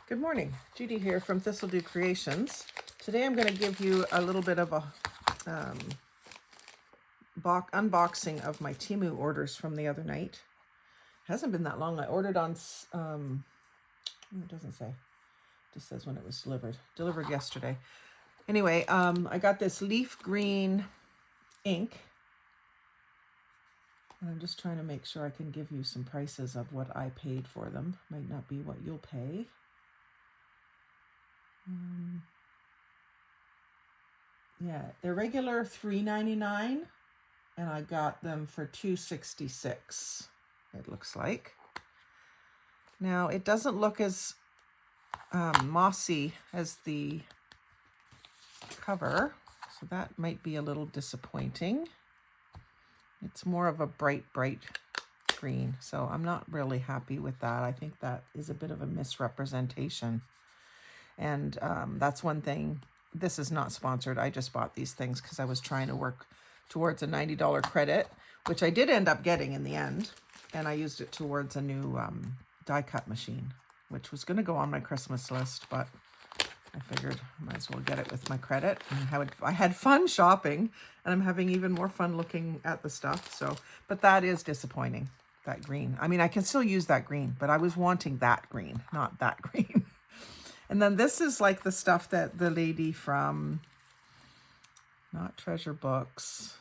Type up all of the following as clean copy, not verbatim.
Good morning, Judy here from Thistledew Creations. Today I'm going to give you a little bit of a unboxing of my Temu orders from the other night. It hasn't been that long. I ordered on, it doesn't say, it just says when it was delivered yesterday. Anyway, I got this leaf green ink. And I'm just trying to make sure I can give you some prices of what I paid for them. Might not be what you'll pay. Yeah, they're regular $3.99 and I got them for $2.66. It looks like. Now it doesn't look as mossy as the cover, so that might be a little disappointing. It's more of a bright green, so I'm not really happy with that. I think that is a bit of a misrepresentation. And that's one thing. This is not sponsored. I just bought these things because I was trying to work towards a $90 credit, which I did end up getting in the end. And I used it towards a new die cut machine, which was going to go on my Christmas list, but I figured I might as well get it with my credit. And I had fun shopping, and I'm having even more fun looking at the stuff. So, but that is disappointing, that green. I mean, I can still use that green, but I was wanting that green, not that green. And then this is like the stuff that the lady from, not Treasure Books,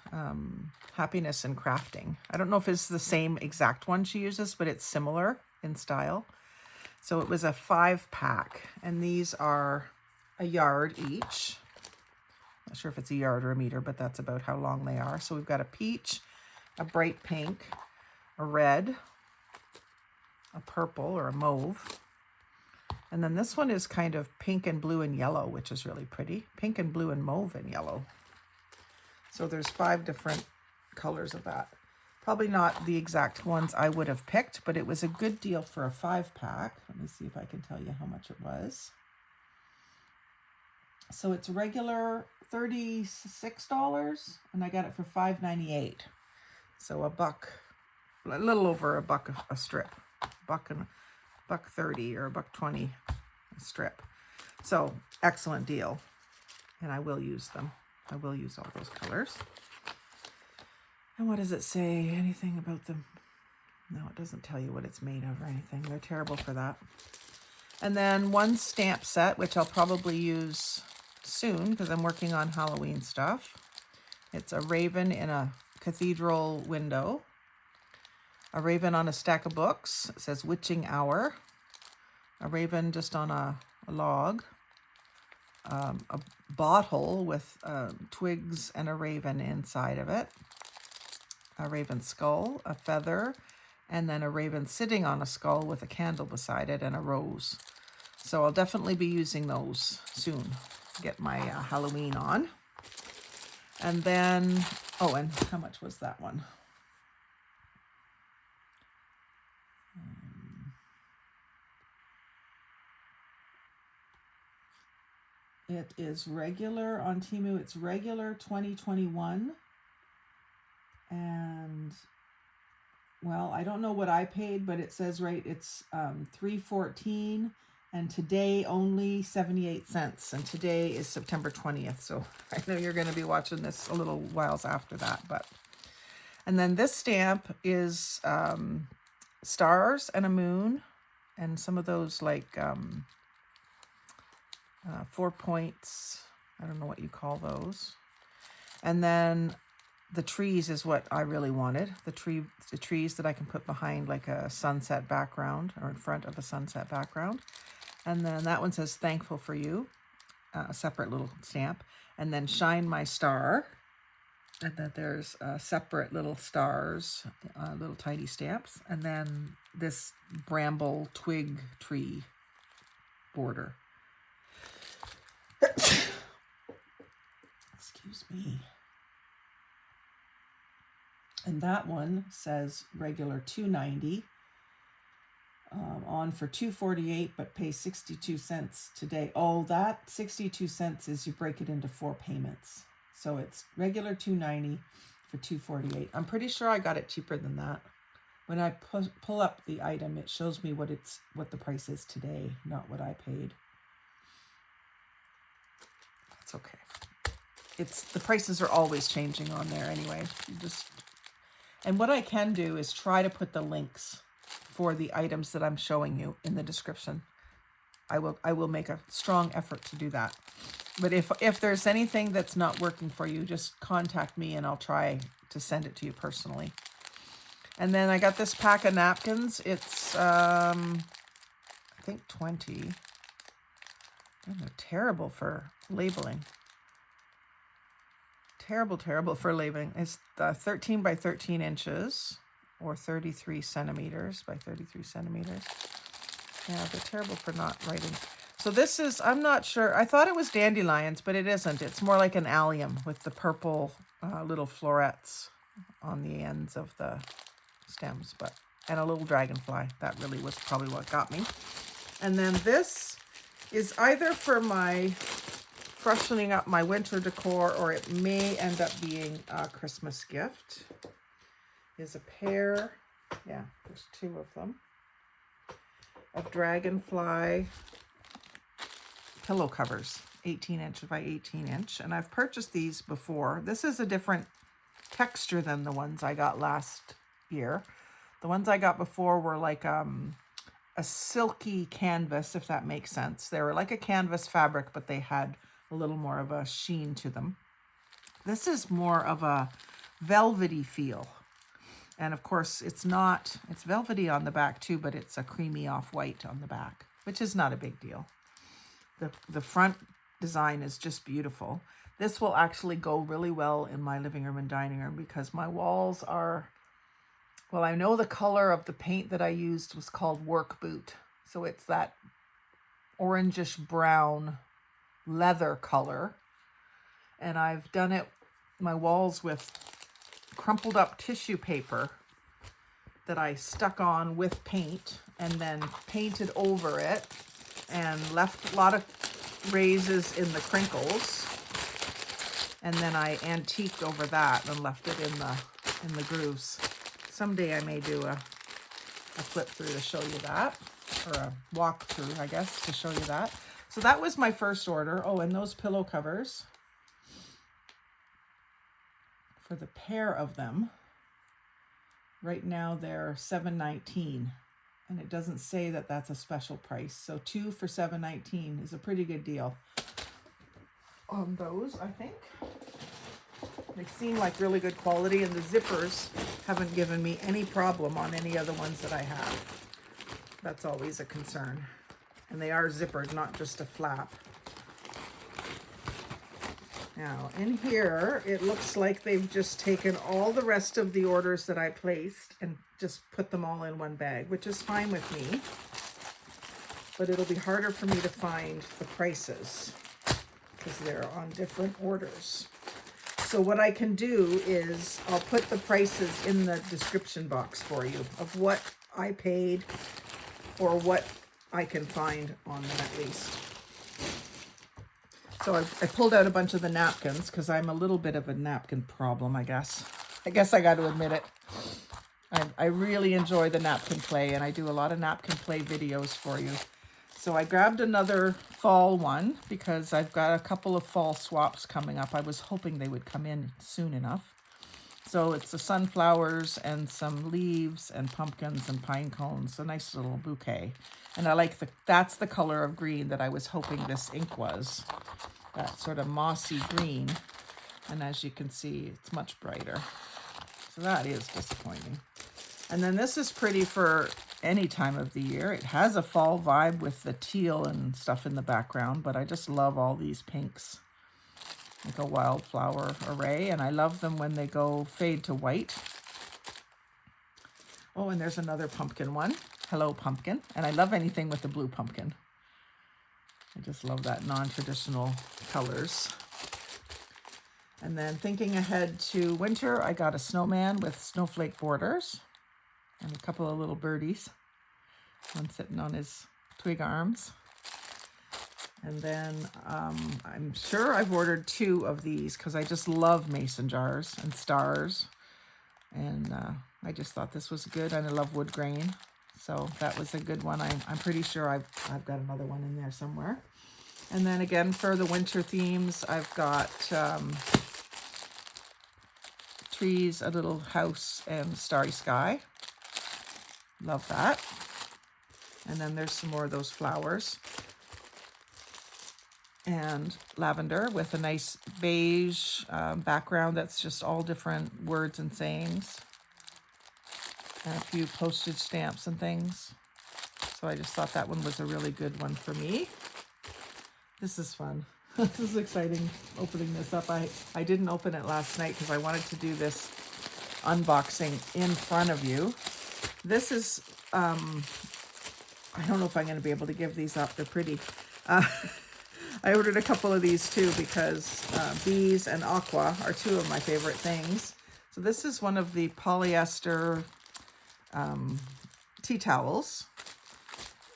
Happiness and Crafting. I don't know if it's the same exact one she uses, but it's similar in style. So it was a 5-pack, and these are a yard each. Not sure if it's a yard or a meter, but that's about how long they are. So we've got a peach, a bright pink, a red, a purple or a mauve. And then this one is kind of pink and blue and yellow, which is really pretty. Pink and blue and mauve and yellow. So there's 5 different colors of that. Probably not the exact ones I would have picked, but it was a good deal for a 5-pack. Let me see if I can tell you how much it was. So it's regular $36, and I got it for $5.98. So a little over a buck a strip. $1.30 or $1.20 a strip. So excellent deal. And I will use them. I will use all those colors. And what does it say? Anything about them? No, it doesn't tell you what it's made of or anything. They're terrible for that. And then one stamp set, which I'll probably use soon because I'm working on Halloween stuff. It's a raven in a cathedral window. A raven on a stack of books. It says witching hour. A raven just on a log. A bottle with twigs and a raven inside of it. A raven skull, a feather, and then a raven sitting on a skull with a candle beside it and a rose. So I'll definitely be using those soon to get my Halloween on. And then, oh, and how much was that one? It is regular on Temu. It's regular 2021. And, well, I don't know what I paid, but it says, right, it's $3.14, and today only 78 cents. And today is September 20th. So I know you're going to be watching this a little whiles after that. And then this stamp is stars and a moon, and some of those like 4 points. I don't know what you call those. And then the trees is what I really wanted. The trees that I can put behind like a sunset background or in front of a sunset background. And then that one says thankful for you, a separate little stamp. And then shine my star. And then there's separate little stars, little tiny stamps. And then this bramble twig tree border. Excuse me. And that one says regular $2.90, on for $2.48, but pay 62 cents today. Oh, that 62 cents is you break it into 4 payments. So it's regular $2.90 for $2.48. I'm pretty sure I got it cheaper than that. when I pull up the item, it shows me what the price is today, not what I paid. That's okay. The prices are always changing on there anyway. And what I can do is try to put the links for the items that I'm showing you in the description. I will make a strong effort to do that. But if there's anything that's not working for you, just contact me and I'll try to send it to you personally. And then I got this pack of napkins. It's, I think 20. And they're terrible for labeling. Terrible for labeling. It's 13 by 13 inches or 33 centimeters by 33 centimeters. Yeah, they're terrible for not writing. So this is, I'm not sure. I thought it was dandelions, but it isn't. It's more like an allium with the purple little florets on the ends of the stems, and a little dragonfly. That really was probably what got me. And then this is either for my freshening up my winter decor, or it may end up being a Christmas gift. Is a pair, yeah, there's 2 of them, of dragonfly pillow covers, 18 inch by 18 inch. And I've purchased these before. This is a different texture than the ones I got last year. The ones I got before were like a silky canvas, if that makes sense. They were like a canvas fabric, but they had a little more of a sheen to them. This is more of a velvety feel. And of course, it's velvety on the back too, but it's a creamy off-white on the back, which is not a big deal. The front design is just beautiful. This will actually go really well in my living room and dining room because my walls are, well, I know the color of the paint that I used was called Work Boot. So it's that orangish brown leather color. And I've done my walls with crumpled up tissue paper that I stuck on with paint and then painted over it and left a lot of raises in the crinkles. And then I antiqued over that and left it in the grooves. Someday I may do a flip through to show you that, or a walk through, I guess, to show you that. So that was my first order. Oh, and those pillow covers, for the pair of them, right now they're $7.19, and it doesn't say that that's a special price. So 2 for $7.19 is a pretty good deal on those, I think. They seem like really good quality, and the zippers haven't given me any problem on any other ones that I have. That's always a concern. And they are zippered, not just a flap. Now, in here, it looks like they've just taken all the rest of the orders that I placed and just put them all in one bag, which is fine with me. But it'll be harder for me to find the prices because they're on different orders. So what I can do is I'll put the prices in the description box for you of what I paid or what I can find on them at least. So I pulled out a bunch of the napkins because I'm a little bit of a napkin problem, I guess. I got to admit it. I really enjoy the napkin play, and I do a lot of napkin play videos for you. So I grabbed another fall one because I've got a couple of fall swaps coming up. I was hoping they would come in soon enough. So it's the sunflowers and some leaves and pumpkins and pine cones, a nice little bouquet. And I like that's the color of green that I was hoping this ink was, that sort of mossy green. And as you can see, it's much brighter. So that is disappointing. And then this is pretty for any time of the year. It has a fall vibe with the teal and stuff in the background, but I just love all these pinks, like a wildflower array, and I love them when they go fade to white. Oh, and there's another pumpkin one. Hello, pumpkin. And I love anything with the blue pumpkin. I just love that non-traditional colors. And then thinking ahead to winter, I got a snowman with snowflake borders and a couple of little birdies. One sitting on his twig arms. And then I'm sure I've ordered 2 of these because I just love mason jars and stars. And I just thought this was good, and I love wood grain. So that was a good one. I'm pretty sure I've got another one in there somewhere. And then again, for the winter themes, I've got trees, a little house, and starry sky. Love that. And then there's some more of those flowers. And lavender with a nice beige background that's just all different words and sayings. And a few postage stamps and things. So I just thought that one was a really good one for me. This is fun. This is exciting, opening this up. I didn't open it last night because I wanted to do this unboxing in front of you. This is, I don't know if I'm going to be able to give these up. They're pretty. I ordered a couple of these too because bees and aqua are two of my favorite things. So this is one of the polyester tea towels.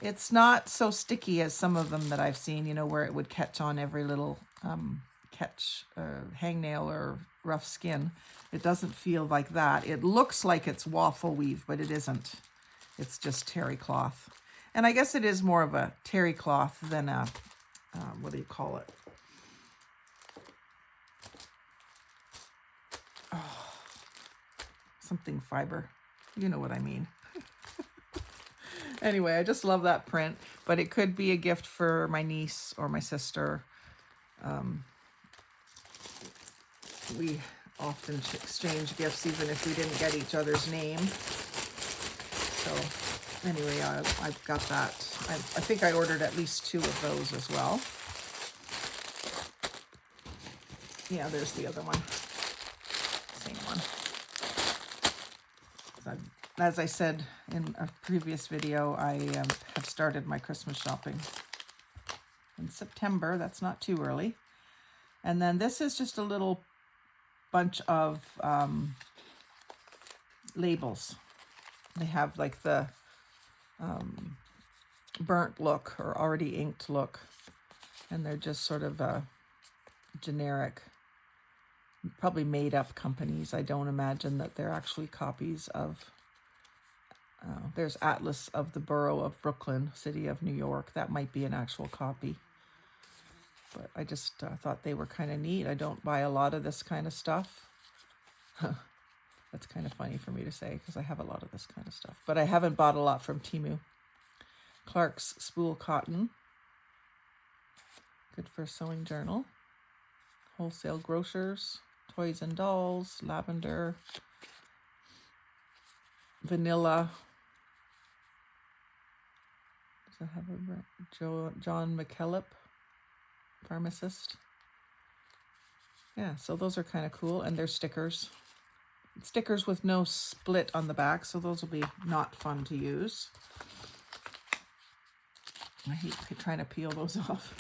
It's not so sticky as some of them that I've seen, you know, where it would catch on every little hangnail or rough skin. It doesn't feel like that. It looks like it's waffle weave, but it isn't. It's just terry cloth. And I guess it is more of a terry cloth than a, what do you call it? Oh, something fiber. You know what I mean. Anyway, I just love that print, but it could be a gift for my niece or my sister. We often exchange gifts even if we didn't get each other's name. So anyway, I've got that. I think I ordered at least 2 of those as well. Yeah, there's the other one. Same one. So as I said in a previous video, I have started my Christmas shopping in September. That's not too early. And then this is just a little bunch of labels. They have like the burnt look or already inked look. And they're just sort of generic, probably made up companies. I don't imagine that they're actually copies of there's Atlas of the Borough of Brooklyn, City of New York. That might be an actual copy. But I just thought they were kind of neat. I don't buy a lot of this kind of stuff. That's kind of funny for me to say because I have a lot of this kind of stuff. But I haven't bought a lot from Temu. Clark's Spool Cotton. Good for a sewing journal. Wholesale Grocers. Toys and Dolls. Lavender. Vanilla. Does it have a John McKellop, pharmacist? Yeah, so those are kind of cool, and they're stickers. Stickers with no split on the back, so those will be not fun to use. I hate trying to peel those off.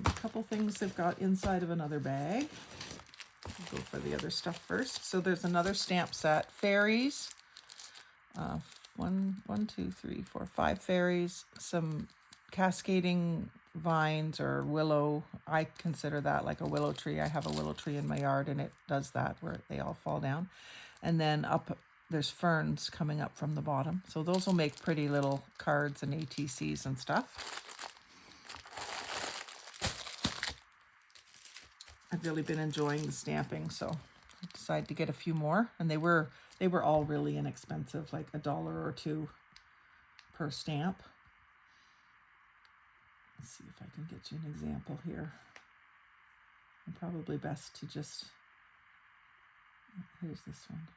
A couple things they've got inside of another bag. I'll go for the other stuff first. So there's another stamp set. Fairies. 5 fairies, some cascading vines or willow. I consider that like a willow tree. I have a willow tree in my yard and it does that where they all fall down. And then up there's ferns coming up from the bottom. So those will make pretty little cards and ATCs and stuff. I've really been enjoying the stamping, so I decided to get a few more, and they were all really inexpensive, like $1 or $2 per stamp. Let's see if I can get you an example here. And probably best to just, here's this one.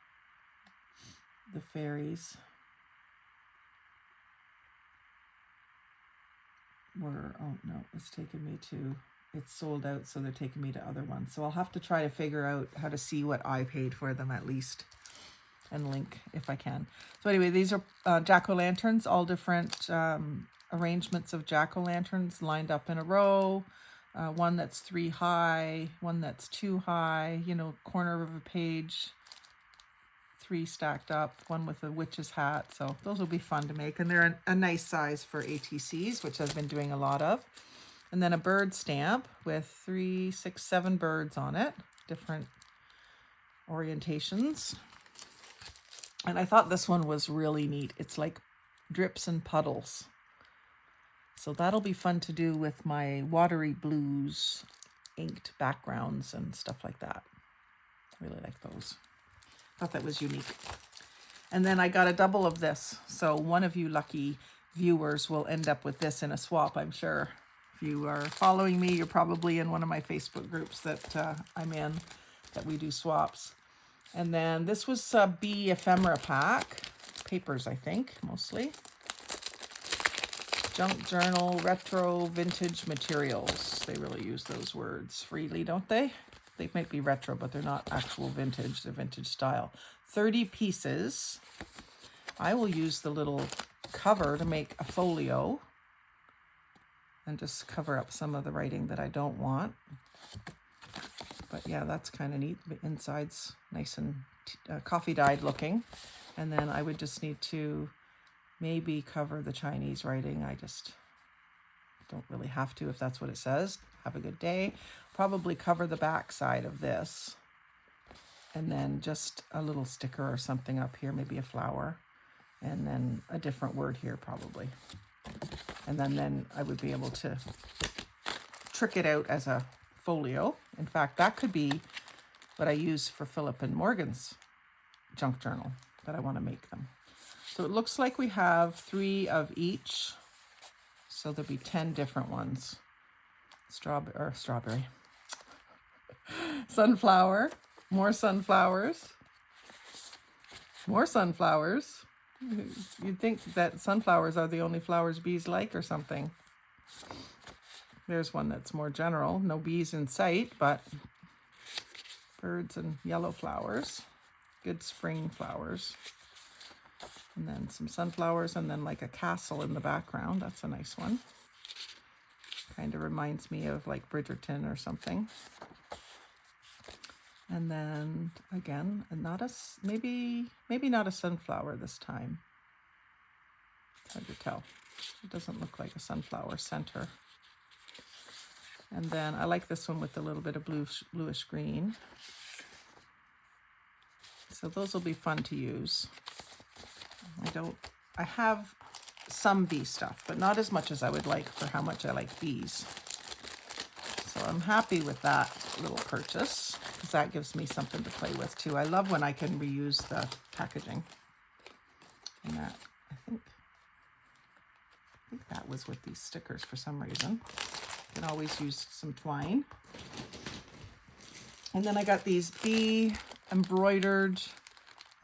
The fairies were, oh no, it's taken me to, it's sold out, so they're taking me to other ones. So I'll have to try to figure out how to see what I paid for them at least and link if I can. So anyway, these are jack-o'-lanterns, all different arrangements of jack-o'-lanterns lined up in a row. One that's 3 high, one that's 2 high, you know, corner of a page, 3 stacked up, one with a witch's hat. So those will be fun to make, and they're a nice size for ATCs, which I've been doing a lot of. And then a bird stamp with 3, 6, 7 birds on it, different orientations. And I thought this one was really neat. It's like drips and puddles. So that'll be fun to do with my watery blues, inked backgrounds and stuff like that. Really like those. Thought that was unique. And then I got a double of this. So one of you lucky viewers will end up with this in a swap, I'm sure. If you are following me, you're probably in one of my Facebook groups that I'm in, that we do swaps. And then this was a bee ephemera pack. Papers, I think, mostly. Junk journal, retro, vintage materials. They really use those words freely, don't they? They might be retro, but they're not actual vintage. They're vintage style. 30 pieces. I will use the little cover to make a folio and just cover up some of the writing that I don't want. But yeah, that's kind of neat. The inside's nice and coffee dyed looking. And then I would just need to maybe cover the Chinese writing. I just don't really have to if that's what it says. Have a good day. Probably cover the back side of this. And then just a little sticker or something up here, maybe a flower. And then a different word here probably. And then I would be able to trick it out as a folio. In fact, that could be what I use for Philip and Morgan's junk journal that I want to make them. So it looks like we have 3 of each. So there'll be 10 different ones. Strawberry. Sunflower. More sunflowers. More sunflowers. You'd think that sunflowers are the only flowers bees like or something. There's one that's more general. No bees in sight, but birds and yellow flowers. Good spring flowers. And then some sunflowers and then like a castle in the background. That's a nice one. Kind of reminds me of like Bridgerton or something. And then again, maybe not a sunflower this time. It's hard to tell. It doesn't look like a sunflower center. And then I like this one with a little bit of bluish green. So those will be fun to use. I have some bee stuff, but not as much as I would like for how much I like bees. So I'm happy with that little purchase because that gives me something to play with too. I love when I can reuse the packaging. And that, I think that was with these stickers for some reason. You can always use some twine. And then I got these bee embroidered,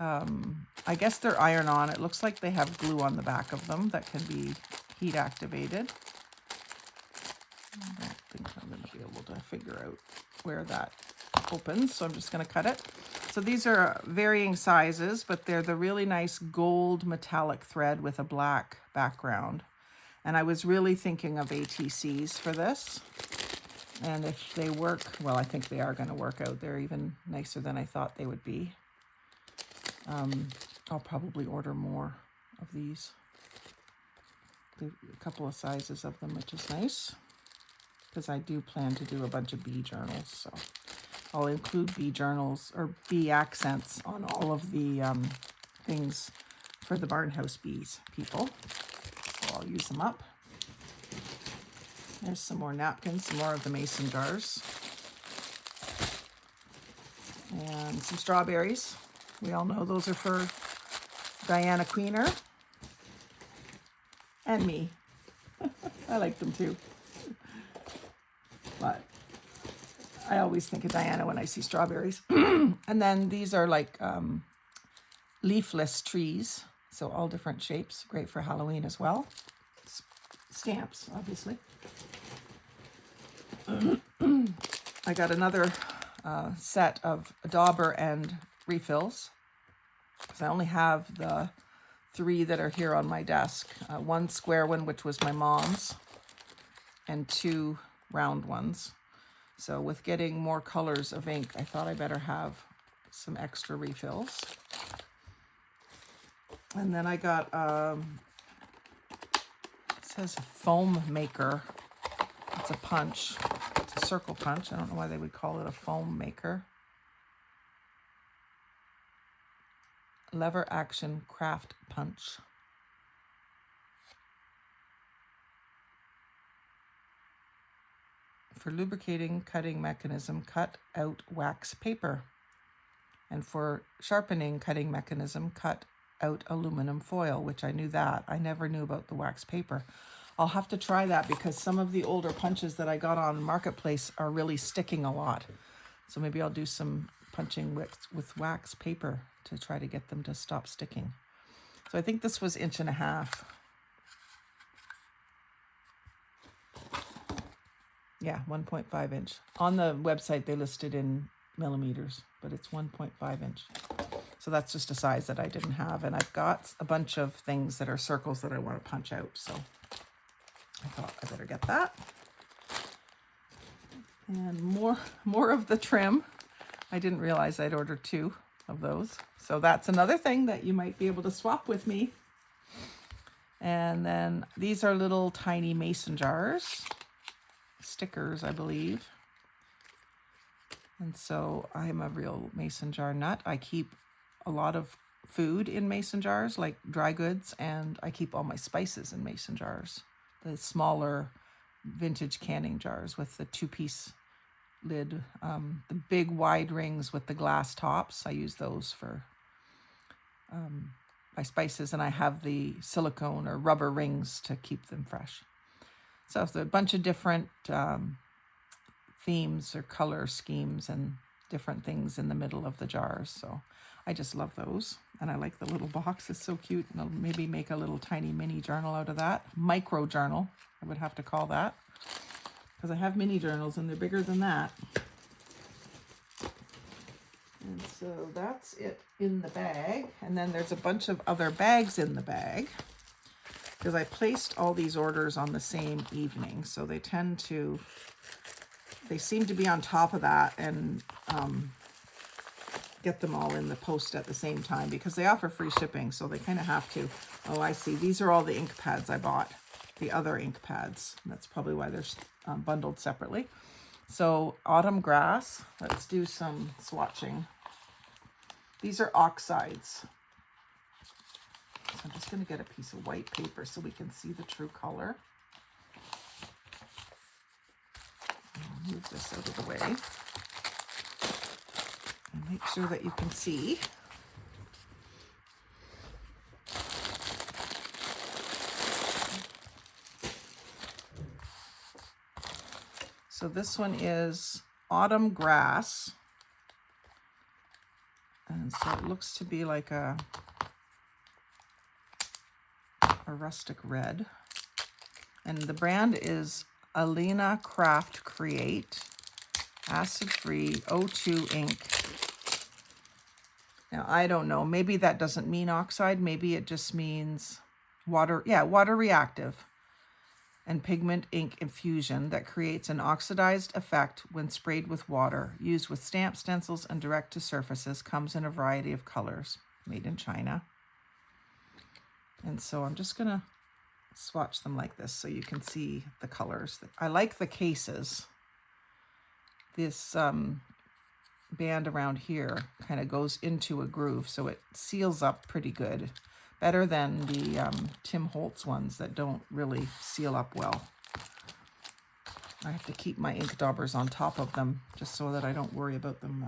I guess they're iron-on. It looks like they have glue on the back of them that can be heat activated. I don't think I'm going to be able to figure out where that opens, so I'm just going to cut it. So these are varying sizes, but they're the really nice gold metallic thread with a black background. And I was really thinking of ATCs for this. And if they work, well, I think they are going to work out. They're even nicer than I thought they would be. I'll probably order more of these. A couple of sizes of them, which is nice. Because I do plan to do a bunch of bee journals. So I'll include bee journals or bee accents on all of the things for the Barnhouse Bees people. So I'll use them up. There's some more napkins, some more of the mason jars. And some strawberries. We all know those are for Diana Queener. And me. I like them too. But I always think of Diana when I see strawberries. And then these are like leafless trees. So all different shapes. Great for Halloween as well. Stamps, obviously. I got another set of dauber and refills. Because I only have the 3 that are here on my desk. One square one, which was my mom's. And 2 round ones. So with getting more colors of ink, I thought I better have some extra refills. And then I got, it says foam maker. It's a punch. It's a circle punch. I don't know why they would call it a foam maker. lever action craft punch. For lubricating cutting mechanism, cut out wax paper. And for sharpening cutting mechanism, cut out aluminum foil, which I knew that. I never knew about the wax paper. I'll have to try that because some of the older punches that I got on Marketplace are really sticking a lot. So maybe I'll do some punching with wax paper to try to get them to stop sticking. So I think this was 1.5 inches. Yeah, 1.5 inch. On the website, they listed in millimeters, but it's 1.5 inch. So that's just a size that I didn't have. And I've got a bunch of things that are circles that I want to punch out. So I thought I better get that. And more of the trim. I didn't realize I'd ordered 2 of those. So that's another thing that you might be able to swap with me. And then these are little tiny mason jars. Stickers, I believe. And so I'm a real mason jar nut. I keep a lot of food in mason jars, like dry goods, and I keep all my spices in mason jars. The smaller vintage canning jars with the 2-piece lid. The big wide rings with the glass tops, I use those for my spices, and I have the silicone or rubber rings to keep them fresh. So there's a bunch of different themes or color schemes and different things in the middle of the jars. So I just love those. And I like the little box. It's so cute. And I'll maybe make a little tiny mini journal out of that. Micro journal, I would have to call that. Because I have mini journals and they're bigger than that. And so that's it in the bag. And then there's a bunch of other bags in the bag. Because I placed all these orders on the same evening. So they seem to be on top of that and get them all in the post at the same time because they offer free shipping. So they kind of have to. Oh, I see. These are all the ink pads I bought. The other ink pads. That's probably why they're bundled separately. So autumn grass. Let's do some swatching. These are oxides. So I'm just going to get a piece of white paper so we can see the true color. I'll move this out of the way. And make sure that you can see. So this one is autumn grass. And so it looks to be like a rustic red. And the brand is Alina Craft Create acid-free O2 ink. Now I don't know, maybe that doesn't mean oxide, maybe it just means water, water reactive and pigment ink infusion that creates an oxidized effect when sprayed with water, used with stamps, stencils, and direct to surfaces, comes in a variety of colors, made in China. And so I'm just going to swatch them like this so you can see the colors. I like the cases. This band around here kind of goes into a groove, so it seals up pretty good. Better than the Tim Holtz ones that don't really seal up well. I have to keep my ink daubers on top of them just so that I don't worry about them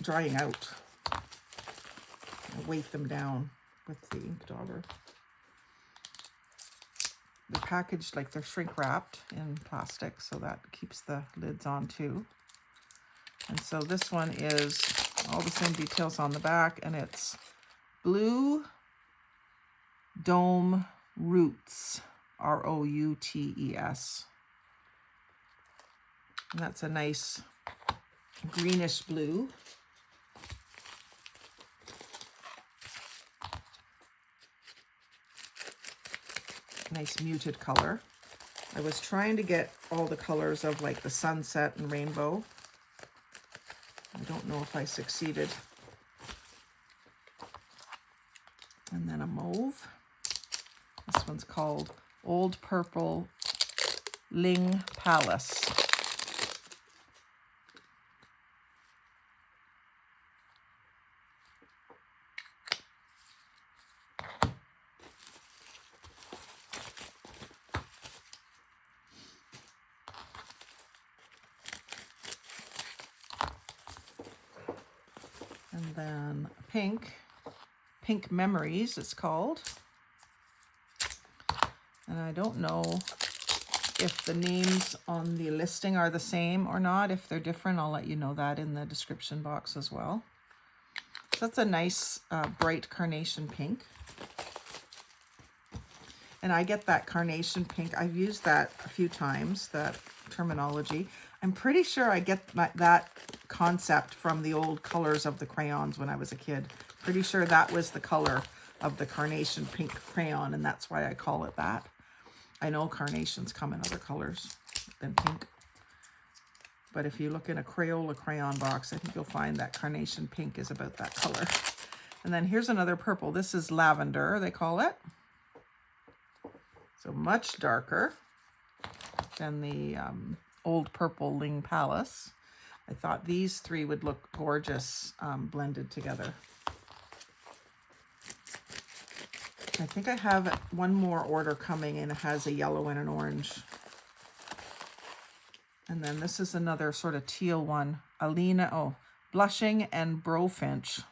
drying out. Weight them down with the ink dauber. They're packaged like they're shrink wrapped in plastic, so that keeps the lids on too. And so this one is all the same details on the back, and it's Blue Dome Roots, R-O-U-T-E-S. And that's a nice greenish blue. Nice muted color. I was trying to get all the colors of like the sunset and rainbow. I don't know if I succeeded. And then a mauve. This one's called Old Purple Ling Palace. pink. Pink Memories, it's called. And I don't know if the names on the listing are the same or not. If they're different, I'll let you know that in the description box as well. So that's a nice bright carnation pink. And I get that carnation pink. I've used that a few times, that terminology. I'm pretty sure I get that concept from the old colors of the crayons when I was a kid. Pretty sure that was the color of the carnation pink crayon, and that's why I call it that. I know carnations come in other colors than pink. But if you look in a Crayola crayon box, I think you'll find that carnation pink is about that color. And then here's another purple. This is lavender, they call it. So much darker than the old purple Ling Palace. I thought these three would look gorgeous blended together. I think I have one more order coming and it has a yellow and an orange. And then this is another sort of teal one. Blushing and Brofinch.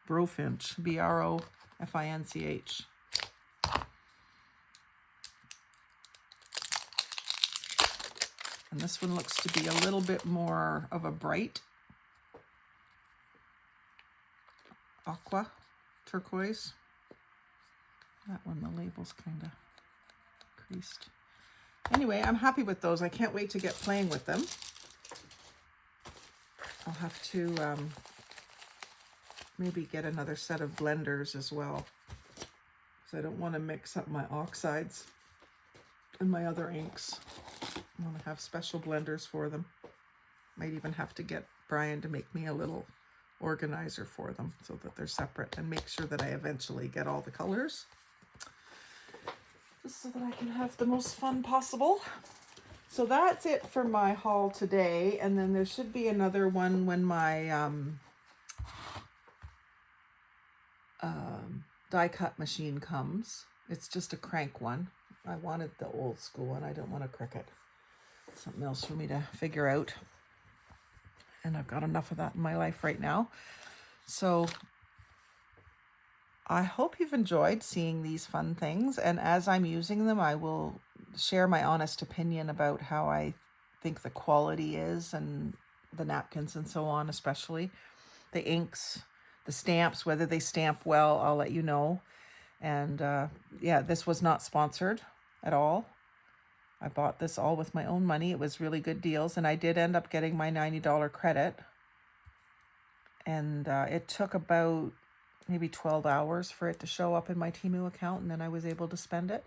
Brofinch, B-R-O-F-I-N-C-H. And this one looks to be a little bit more of a bright aqua, turquoise. That one, the label's kind of creased. Anyway, I'm happy with those. I can't wait to get playing with them. I'll have to maybe get another set of blenders as well, because I don't want to mix up my oxides and my other inks. I want to have special blenders for them. Might even have to get Brian to make me a little organizer for them so that they're separate, and make sure that I eventually get all the colors, just so that I can have the most fun possible. So that's it for my haul today, and then there should be another one when my die cut machine comes. It's just a crank one. I wanted the old school one. I don't want a Cricut. Something else for me to figure out. And I've got enough of that in my life right now. So I hope you've enjoyed seeing these fun things. And as I'm using them, I will share my honest opinion about how I think the quality is, and the napkins and so on, especially the inks, the stamps, whether they stamp well, I'll let you know. And yeah, this was not sponsored at all. I bought this all with my own money. It was really good deals, and I did end up getting my $90 credit. And it took about maybe 12 hours for it to show up in my Temu account, and then I was able to spend it.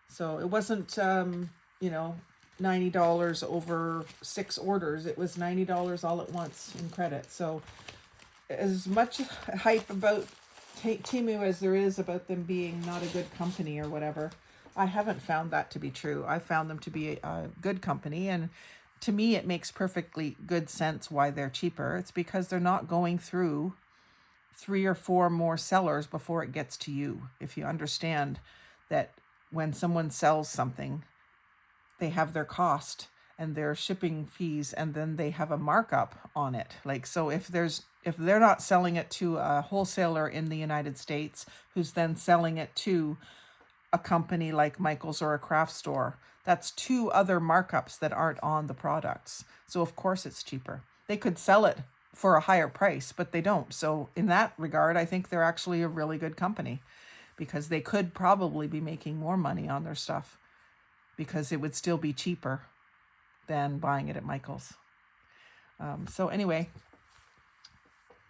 So it wasn't, you know, $90 over 6 orders. It was $90 all at once in credit. So as much hype about Temu as there is about them being not a good company or whatever, I haven't found that to be true. I found them to be a good company, and to me it makes perfectly good sense why they're cheaper. It's because they're not going through 3 or 4 more sellers before it gets to you. If you understand that when someone sells something, they have their cost and their shipping fees, and then they have a markup on it. Like, so if they're not selling it to a wholesaler in the United States who's then selling it to a company like Michael's or a craft store, that's 2 other markups that aren't on the products. So of course it's cheaper. They could sell it for a higher price, but they don't. So in that regard, I think they're actually a really good company, because they could probably be making more money on their stuff, because it would still be cheaper than buying it at Michael's. So anyway,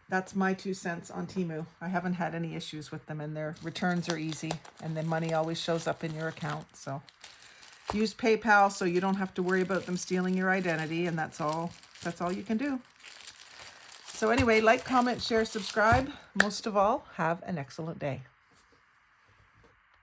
that's my 2 cents on Temu. I haven't had any issues with them, and their returns are easy, and the money always shows up in your account. So use PayPal so you don't have to worry about them stealing your identity, and that's all you can do. So anyway, like, comment, share, subscribe. Most of all, have an excellent day.